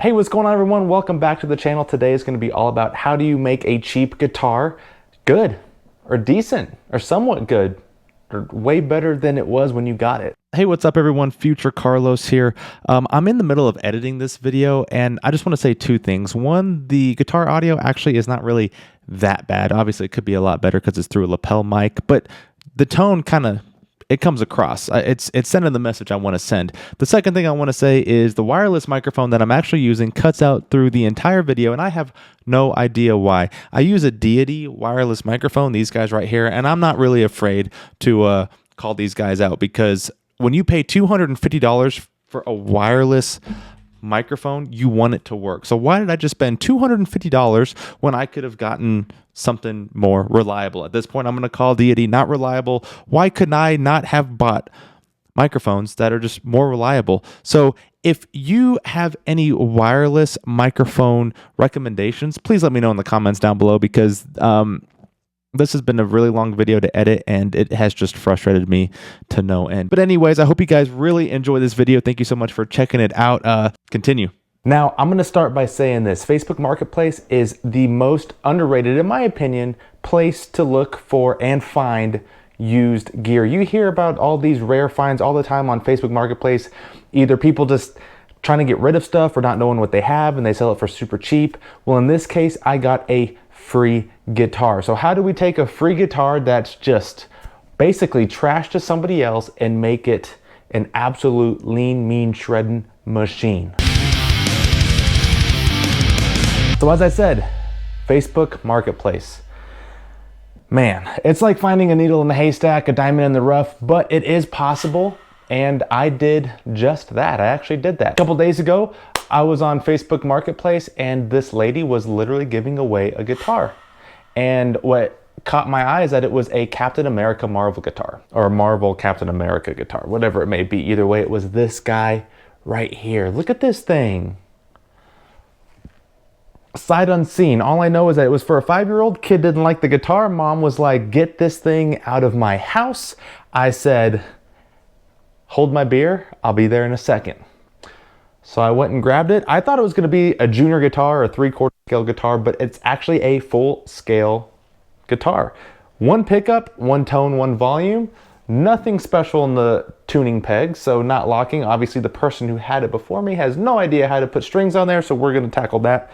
Hey, what's going on, everyone? Welcome back to the channel. Today is going to be all about how do you make a cheap guitar good or decent or somewhat good or way better than it was when you got it. Hey, what's up, everyone? Future Carlos here. I'm in the middle of editing this video and I just want to say two things. One, the guitar audio actually is not really that bad. Obviously, it could be a lot better because it's through a lapel mic, but the tone it comes across. It's sending the message I want to send. The second thing I want to say is the wireless microphone that I'm actually using cuts out through the entire video, and I have no idea why. I use a Deity wireless microphone, these guys right here, and I'm not really afraid to call these guys out because when you pay $250 for a wireless microphone, you want it to work. So why did I just spend $250 when I could have gotten something more reliable? At this point, I'm going to call Deity not reliable. Why couldn't I not have bought microphones that are just more reliable? So if you have any wireless microphone recommendations, please let me know in the comments down below because this has been a really long video to edit and it has just frustrated me to no end. But anyways, I hope you guys really enjoy this video. Thank you so much for checking it out. Continue. Now, I'm going to start by saying this. Facebook Marketplace is the most underrated, in my opinion, place to look for and find used gear. You hear about all these rare finds all the time on Facebook Marketplace. Either people just trying to get rid of stuff or not knowing what they have and they sell it for super cheap. Well, in this case, I got a free guitar. So how do we take a free guitar that's just basically trash to somebody else and make it an absolute lean, mean shredding machine? So as I said, Facebook Marketplace. Man, it's like finding a needle in a haystack, a diamond in the rough, but it is possible. And I did just that. I actually did that. A couple days ago, I was on Facebook Marketplace and this lady was literally giving away a guitar. And what caught my eye is that it was a Captain America Marvel guitar, or a Marvel Captain America guitar, whatever it may be. Either way, it was this guy right here. Look at this thing. Sight unseen. All I know is that it was for a 5-year-old. Kid didn't like the guitar. Mom was like, get this thing out of my house. I said, hold my beer. I'll be there in a second. So I went and grabbed it. I thought it was going to be a junior guitar or a 3/4 scale guitar, but it's actually a full scale guitar. One pickup, one tone, one volume. Nothing special in the tuning pegs, so not locking. Obviously, the person who had it before me has no idea how to put strings on there, so we're going to tackle that.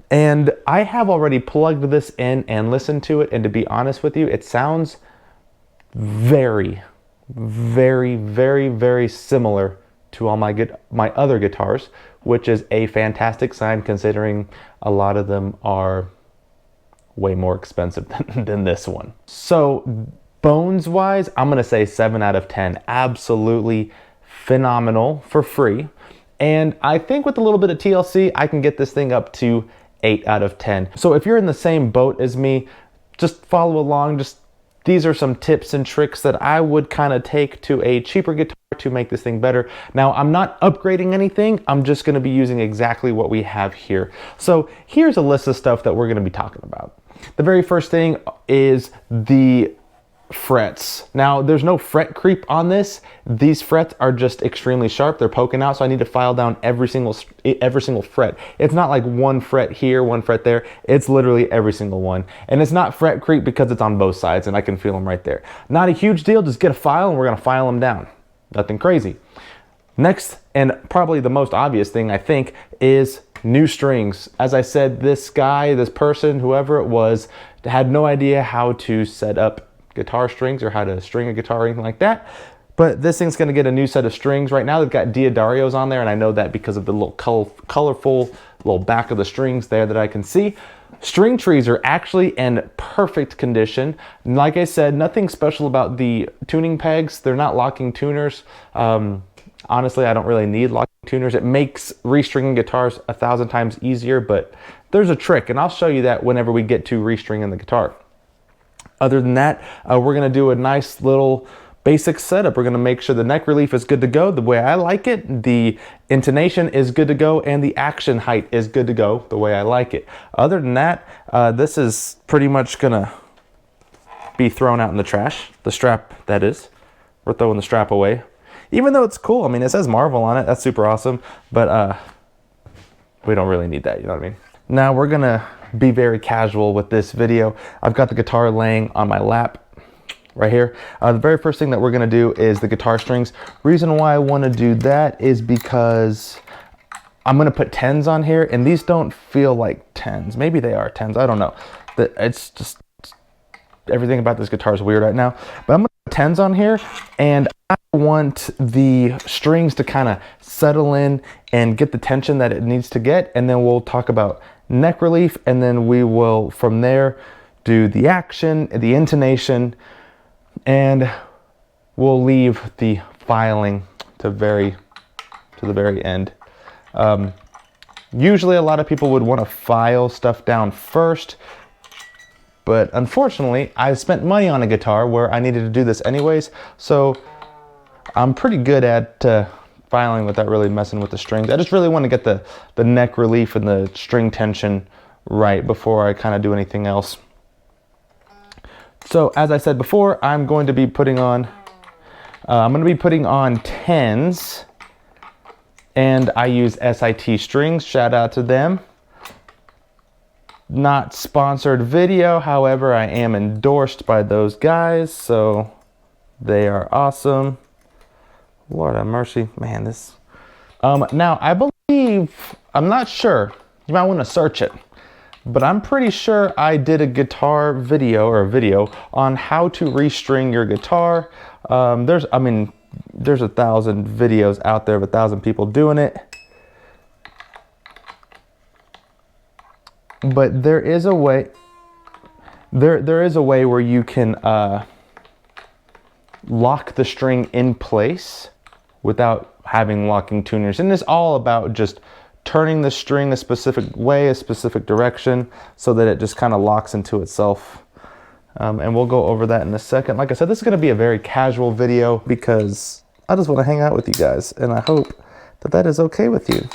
And I have already plugged this in and listened to it, and to be honest with you, it sounds very, very, very, very similar to all my other guitars, which is a fantastic sign considering a lot of them are way more expensive than this one. So bones wise, I'm gonna say 7 out of 10. Absolutely phenomenal for free. And I think with a little bit of TLC, I can get this thing up to 8 out of 10. So if you're in the same boat as me, just follow along. These are some tips and tricks that I would kind of take to a cheaper guitar to make this thing better. Now, I'm not upgrading anything. I'm just going to be using exactly what we have here. So here's a list of stuff that we're going to be talking about. The very first thing is the frets. Now, there's no fret creep on this. These frets are just extremely sharp. They're poking out, so I need to file down every single fret. It's not like one fret here, one fret there. It's literally every single one. And it's not fret creep because it's on both sides and I can feel them right there. Not a huge deal. Just get a file and we're going to file them down. Nothing crazy. Next, and probably the most obvious thing I think, is new strings. As I said, this guy, this person, whoever it was, had no idea how to set up guitar strings or how to string a guitar or anything like that. But this thing's going to get a new set of strings. Right now they've got Diodarios on there, and I know that because of the little colorful little back of the strings there that I can see. String trees are actually in perfect condition. Like I said, nothing special about the tuning pegs. They're not locking tuners. Honestly, I don't really need locking tuners. It makes restringing guitars 1,000 times easier, but there's a trick, and I'll show you that whenever we get to restringing the guitar. Other than that, we're going to do a nice little basic setup. We're going to make sure the neck relief is good to go the way I like it, the intonation is good to go, and the action height is good to go the way I like it. Other than that, this is pretty much going to be thrown out in the trash. The strap, that is. We're throwing the strap away. Even though it's cool. I mean, it says Marvel on it. That's super awesome. But we don't really need that, you know what I mean? Now we're gonna be very casual with this video. I've got the guitar laying on my lap right here. The very first thing that we're gonna do is the guitar strings. Reason why I wanna do that is because I'm gonna put 10s on here, and these don't feel like 10s. Maybe they are 10s, I don't know. It's just, everything about this guitar is weird right now. But I'm gonna put 10s on here, and I want the strings to kind of settle in and get the tension that it needs to get, and then we'll talk about neck relief, and then we will from there do the action, the intonation, and we'll leave the filing to the very end. Usually a lot of people would want to file stuff down first, but unfortunately I spent money on a guitar where I needed to do this anyways, so I'm pretty good at filing without really messing with the strings. I just really want to get the neck relief and the string tension right before I kind of do anything else. So as I said before, I'm going to be putting on 10s, and I use SIT strings. Shout out to them. Not sponsored video, however, I am endorsed by those guys, so they are awesome. Lord have mercy, man, this. Now, I believe, I'm not sure, you might want to search it, but I'm pretty sure I did a guitar video, or a video, on how to restring your guitar. There's 1,000 videos out there of 1,000 people doing it. But there is a way, there is a way where you can lock the string in place without having locking tuners. And it's all about just turning the string a specific way, a specific direction, so that it just kind of locks into itself. And we'll go over that in a second. Like I said, this is going to be a very casual video because I just want to hang out with you guys, and I hope that that is okay with you.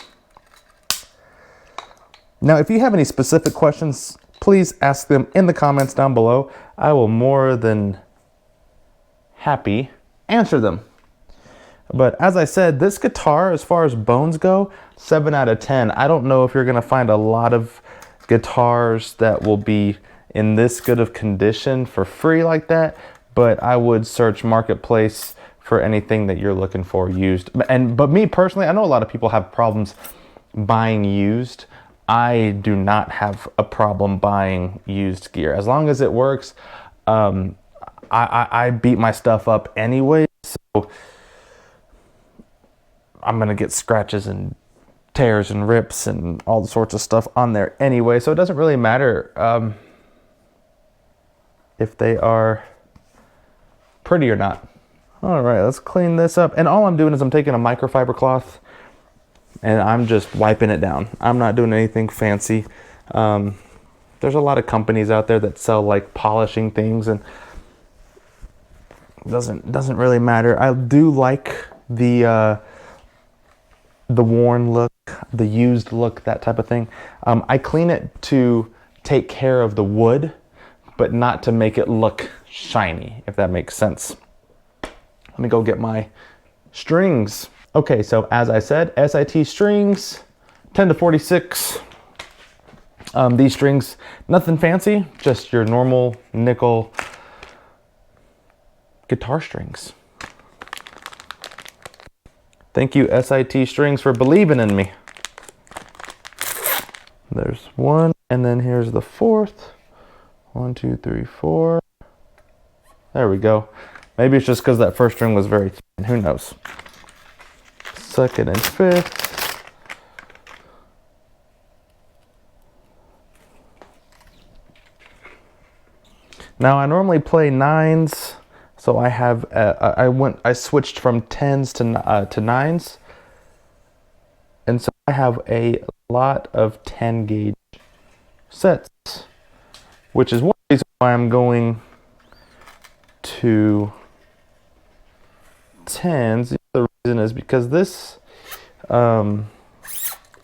Now, if you have any specific questions, please ask them in the comments down below. I will more than happy answer them. But as I said, this guitar, as far as bones go, 7 out of 10. I don't know if you're going to find a lot of guitars that will be in this good of condition for free like that, but I would search Marketplace for anything that you're looking for used. But me personally, I know a lot of people have problems buying used. I do not have a problem buying used gear. As long as it works, I beat my stuff up anyway, so I'm gonna get scratches and tears and rips and all sorts of stuff on there anyway, so it doesn't really matter if they are pretty or not. All right, let's clean this up. And all I'm doing is I'm taking a microfiber cloth and I'm just wiping it down. I'm not doing anything fancy. There's a lot of companies out there that sell like polishing things, and it doesn't really matter. I do like the worn look, the used look, that type of thing. I clean it to take care of the wood, but not to make it look shiny, if that makes sense. Let me go get my strings. Okay, so as I said, SIT strings, 10 to 46. These strings, nothing fancy, just your normal nickel guitar strings. Thank you, SIT strings, for believing in me. There's one, and then here's the fourth. 1, 2, 3, 4. There we go. Maybe it's just because that first string was very thin. Who knows? Second and fifth. Now I normally play 9s, so I have I switched from 10s to 9s, and so I have a lot of 10 gauge sets, which is one reason why I'm going to 10s. The other reason is because this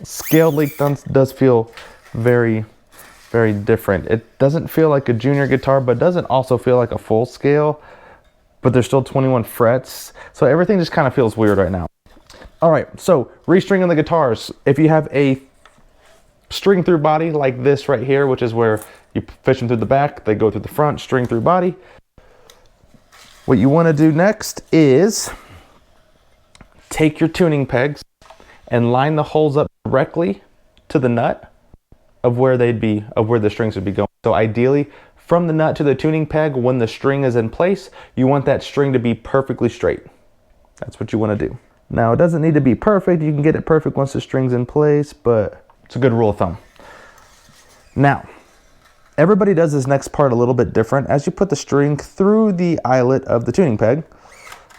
scaled leak does feel very, very different. It doesn't feel like a junior guitar, but doesn't also feel like a full scale, but there's still 21 frets. So everything just kind of feels weird right now. All right, so restringing the guitars. If you have a string through body like this right here, which is where you fish them through the back, they go through the front, string through body. What you want to do next is take your tuning pegs and line the holes up directly to the nut of where the strings would be going. So ideally, from the nut to the tuning peg, when the string is in place, you want that string to be perfectly straight. That's what you want to do. Now, it doesn't need to be perfect. You can get it perfect once the string's in place, but it's a good rule of thumb. Now, everybody does this next part a little bit different. As you put the string through the eyelet of the tuning peg,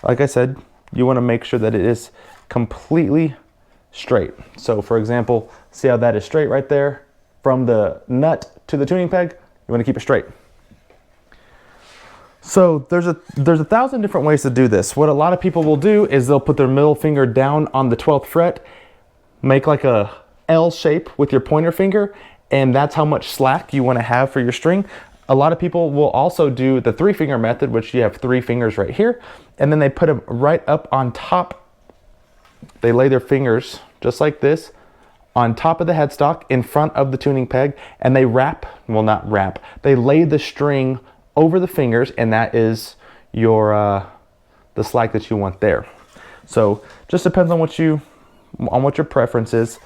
like I said, you want to make sure that it is completely straight. So for example, see how that is straight right there? From the nut to the tuning peg, you want to keep it straight. So there's a 1,000 different ways to do this. What a lot of people will do is they'll put their middle finger down on the 12th fret, make like a L shape with your pointer finger, and that's how much slack you want to have for your string. A lot of people will also do the 3-finger method, which you have 3 fingers right here, and then they put them right up on top. They lay their fingers just like this on top of the headstock in front of the tuning peg, and they they lay the string over the fingers, and that is your the slack that you want there. So just depends on what your preference is.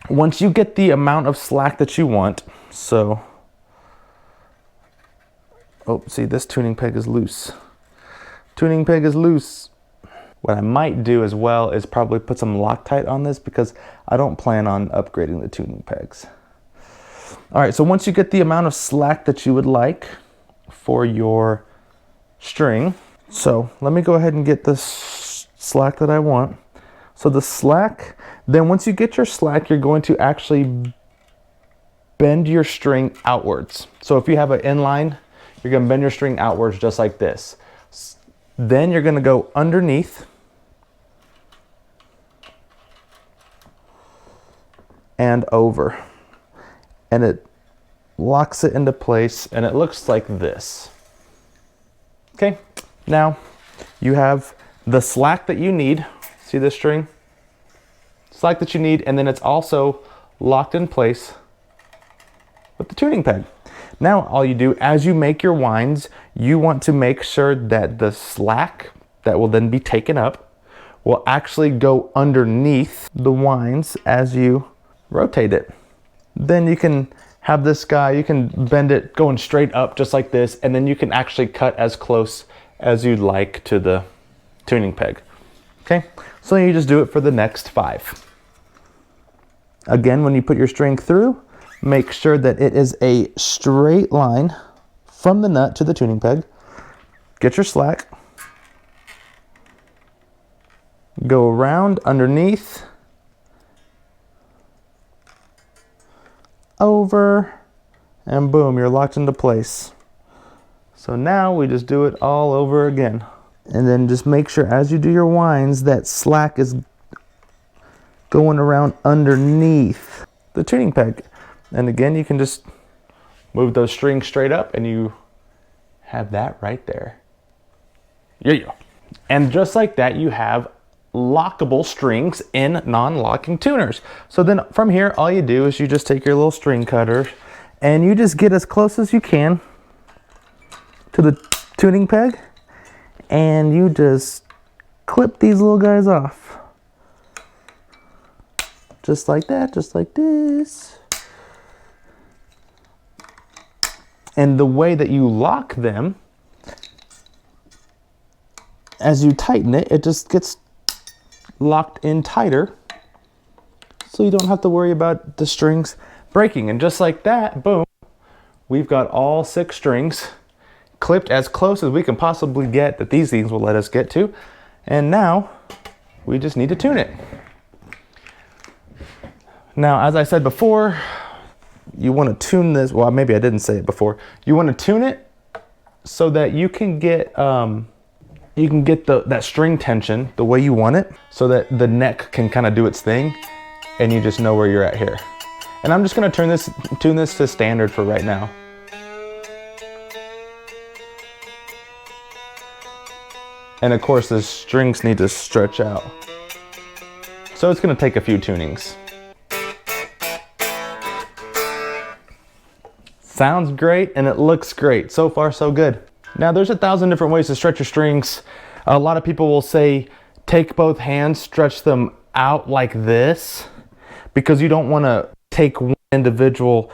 Once you get the amount of slack that you want, so oh, see, this tuning peg is loose. Tuning peg is loose. What I might do as well is probably put some Loctite on this, because I don't plan on upgrading the tuning pegs. All right, so once you get the amount of slack that you would like for your string, so let me go ahead and get this slack that I want. So the slack, then once you get your slack, you're going to actually bend your string outwards. So if you have an inline, you're going to bend your string outwards just like this. Then you're going to go underneath and over, and it locks it into place, and it looks like this. Okay, now you have the slack that you need. See this string? Slack that you need, and then it's also locked in place with the tuning peg. Now all you do, as you make your winds, you want to make sure that the slack that will then be taken up will actually go underneath the winds as you rotate it. Then you can have this guy, you can bend it going straight up just like this, and then you can actually cut as close as you'd like to the tuning peg. Okay, so you just do it for the next 5. Again, when you put your string through, make sure that it is a straight line from the nut to the tuning peg. Get your slack, go around underneath, over, and boom, you're locked into place. So now we just do it all over again. And then just make sure as you do your winds, that slack is going around underneath the tuning peg. And again, you can just move those strings straight up, and you have that right there. Yeah. And just like that, you have lockable strings in non-locking tuners. So then from here, all you do is you just take your little string cutter, and you just get as close as you can to the tuning peg, and you just clip these little guys off. Just like that, just like this. And the way that you lock them, as you tighten it, it just gets locked in tighter, so you don't have to worry about the strings breaking. And just like that, boom, we've got all 6 strings clipped as close as we can possibly get, that these things will let us get to. And now we just need to tune it. Now, as I said before, you want to tune this, well, maybe I didn't say it before. You want to tune it so that you can get that string tension the way you want it, so that the neck can kind of do its thing, and you just know where you're at here. And I'm just going to tune this to standard for right now. And of course, the strings need to stretch out, so it's going to take a few tunings. Sounds great and it looks great. So far, so good. Now there's 1,000 different ways to stretch your strings. A lot of people will say, take both hands, stretch them out like this, because you don't want to take one individual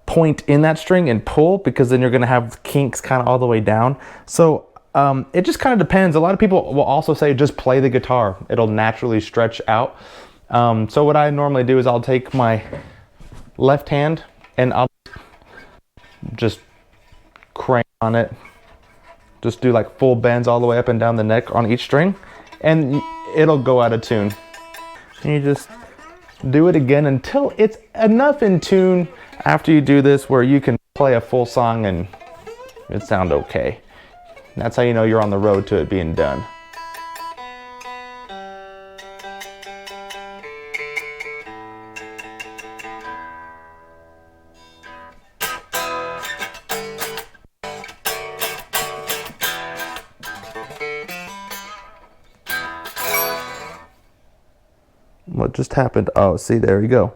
point in that string and pull, because then you're going to have kinks kind of all the way down. So it just kind of depends. A lot of people will also say just play the guitar. It'll naturally stretch out. So what I normally do is I'll take my left hand and I'll just crank on it. Just do like full bends all the way up and down the neck on each string, and it'll go out of tune. And you just do it again until it's enough in tune after you do this where you can play a full song and it sound okay. That's how you know you're on the road to it being done. What just happened? Oh, see, there we go.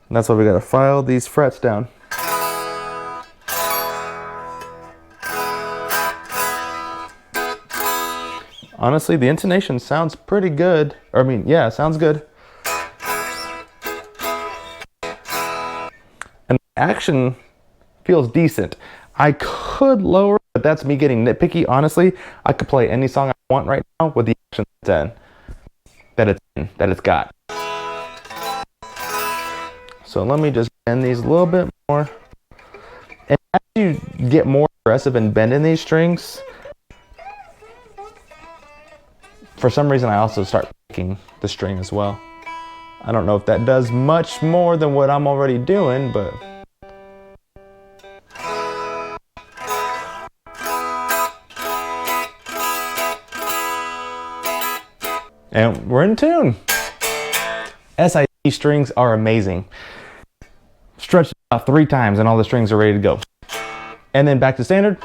And that's why we gotta file these frets down. Honestly, the intonation sounds pretty good. I mean, yeah, sounds good. And the action feels decent. I could lower, but that's me getting nitpicky. Honestly, I could play any song I want right now with the action that it's got. So let me just bend these a little bit more. And as you get more aggressive and bending these strings, for some reason I also start picking the string as well. I don't know if that does much more than what I'm already doing, but and we're in tune. SID strings are amazing. Stretch about 3 times and all the strings are ready to go. And then back to standard.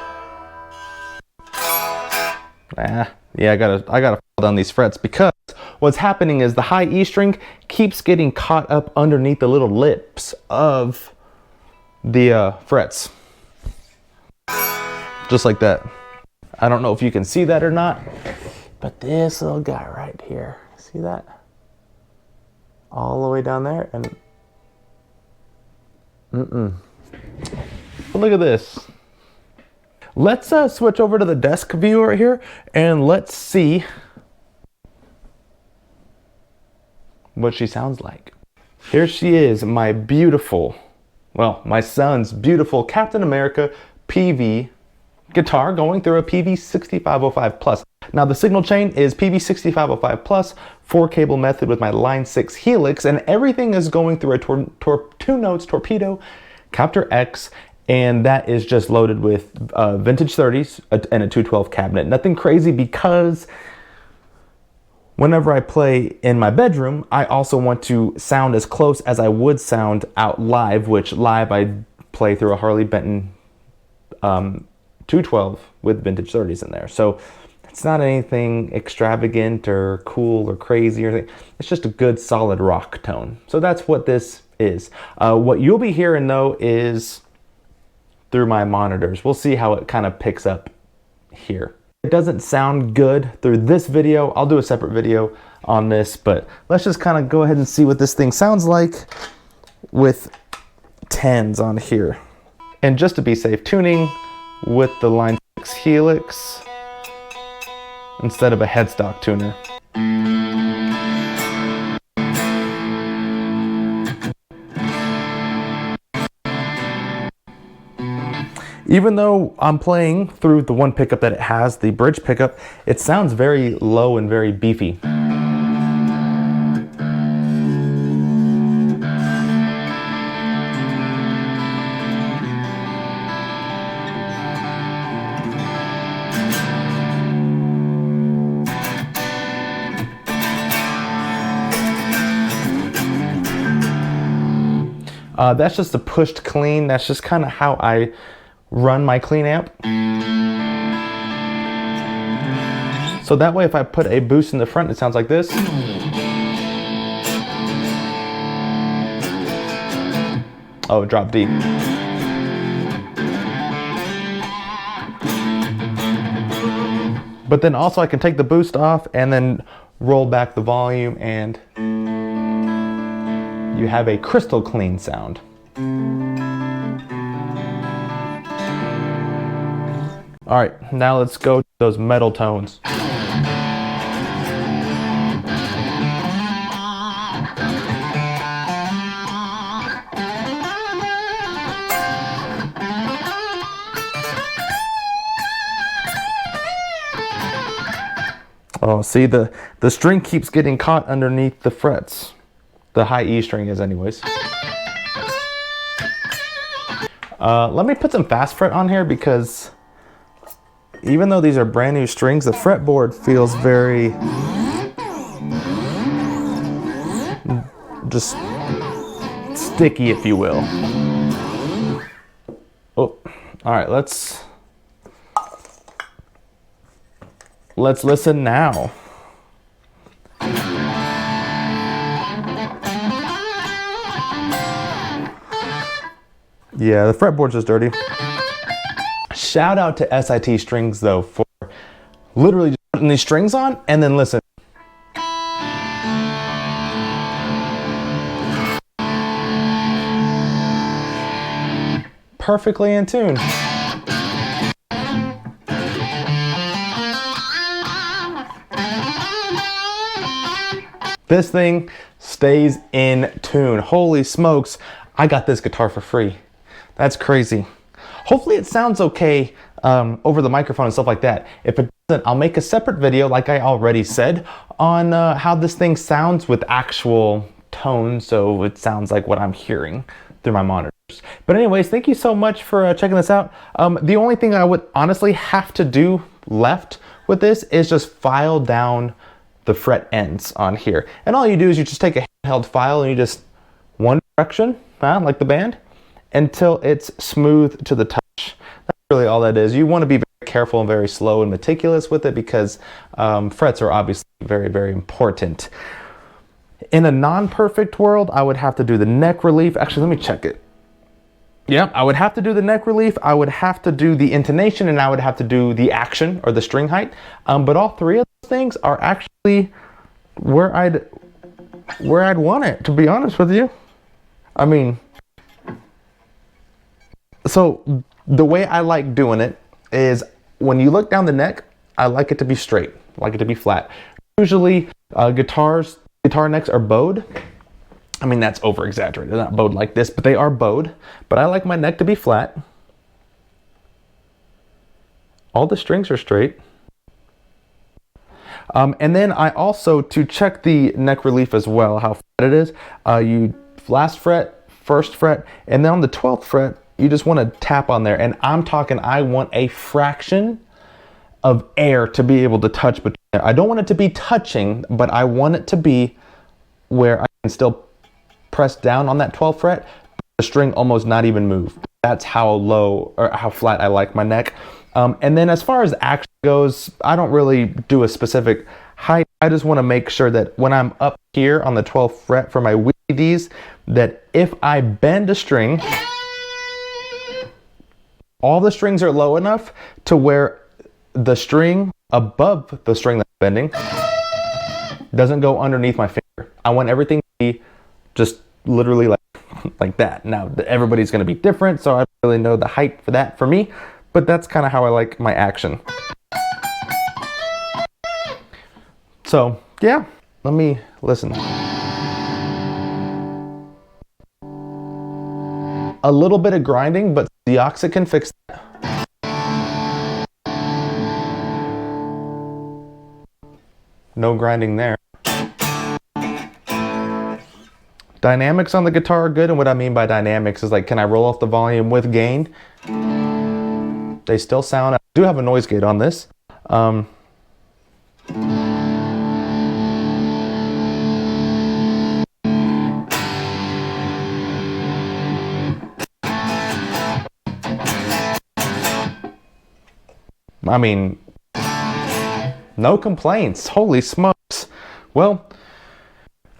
Yeah, I gotta fall down these frets, because what's happening is the high E string keeps getting caught up underneath the little lips of the frets. Just like that. I don't know if you can see that or not, but this little guy right here, see that? All the way down there, and look at this. Let's switch over to the desk view right here, and let's see what she sounds like. Here she is, my beautiful, well, my son's beautiful Captain America PV guitar going through a PV 6505 Plus. Now the signal chain is PV 6505 Plus, 4-cable method with my Line 6 Helix, and everything is going through a 2-notes Torpedo Captor X, and that is just loaded with vintage 30s and a 212 cabinet. Nothing crazy, because whenever I play in my bedroom, I also want to sound as close as I would sound out live, which live I play through a Harley Benton 212 with vintage 30s in there. So it's not anything extravagant or cool or crazy or anything. It's just a good solid rock tone. So that's what this is. What you'll be hearing though is through my monitors. We'll see how it kind of picks up here. It doesn't sound good through this video. I'll do a separate video on this, but let's just kind of go ahead and see what this thing sounds like with 10s on here. And just to be safe, tuning with the Line 6 Helix instead of a headstock tuner. Even though I'm playing through the one pickup that it has, the bridge pickup, it sounds very low and very beefy. That's just a pushed clean. That's just kind of how I run my clean amp. So that way if I put a boost in the front, it sounds like this. Oh, drop D. But then also I can take the boost off and then roll back the volume, and you have a crystal clean sound. All right, now let's go to those metal tones. Oh, see, the string keeps getting caught underneath the frets. The high E string is anyways. Let me put some fast fret on here, because even though these are brand new strings, the fretboard feels very just sticky, if you will. Oh, all right, let's listen now. Yeah, the fretboard's just dirty. Shout out to SIT Strings though for literally just putting these strings on and then listen. Perfectly in tune. This thing stays in tune. Holy smokes, I got this guitar for free. That's crazy. Hopefully it sounds okay over the microphone and stuff like that. If it doesn't, I'll make a separate video, like I already said, on how this thing sounds with actual tone, so it sounds like what I'm hearing through my monitors. But anyways, thank you so much for checking this out. The only thing I would honestly have to do left with this is just file down the fret ends on here. And all you do is you just take a handheld file and you just one direction, like the band, until it's smooth to the touch. That's really all that is. You want to be very careful and very slow and meticulous with it, because frets are obviously very, very important. In a non-perfect world, I would have to do the neck relief. Actually, let me check it. Yeah, I would have to do the neck relief, I would have to do the intonation, and I would have to do the action or the string height. But all three of those things are actually where I'd want it, to be honest with you. I mean, so the way I like doing it is when you look down the neck, I like it to be straight, I like it to be flat. Usually guitar necks are bowed. I mean, that's over exaggerated. They're not bowed like this, but they are bowed. But I like my neck to be flat. All the strings are straight. And then I also, to check the neck relief as well, how flat it is, you last fret, first fret, and then on the 12th fret, you just want to tap on there. And I'm talking, I want a fraction of air to be able to touch between there. I don't want it to be touching, but I want it to be where I can still press down on that 12th fret, but the string almost not even move. That's how low or how flat I like my neck. And then as far as action goes, I don't really do a specific height. I just want to make sure that when I'm up here on the 12th fret for my Ds, that if I bend a string, all the strings are low enough to where the string above the string that's bending doesn't go underneath my finger. I want everything to be just literally like that. Now, everybody's going to be different, so I don't really know the height for that for me, but that's kind of how I like my action. So, yeah, let me listen. A little bit of grinding, but the Oxid can fix that. No grinding there. Dynamics on the guitar are good, and what I mean by dynamics is like, can I roll off the volume with gain? They still sound. I do have a noise gate on this. I mean, no complaints. Holy smokes. Well,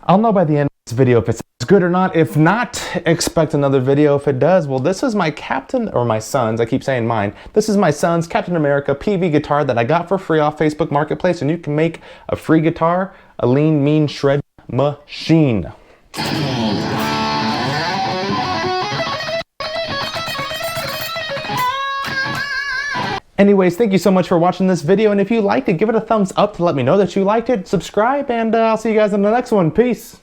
I'll know by the end of this video if it sounds good or not. If not, expect another video. If it does, well, this is my Captain, or my son's, I keep saying mine. This is my son's Captain America PV guitar that I got for free off Facebook Marketplace, and you can make a free guitar, a lean, mean shred machine. Anyways, thank you so much for watching this video, and if you liked it, give it a thumbs up to let me know that you liked it. Subscribe, and I'll see you guys in the next one. Peace.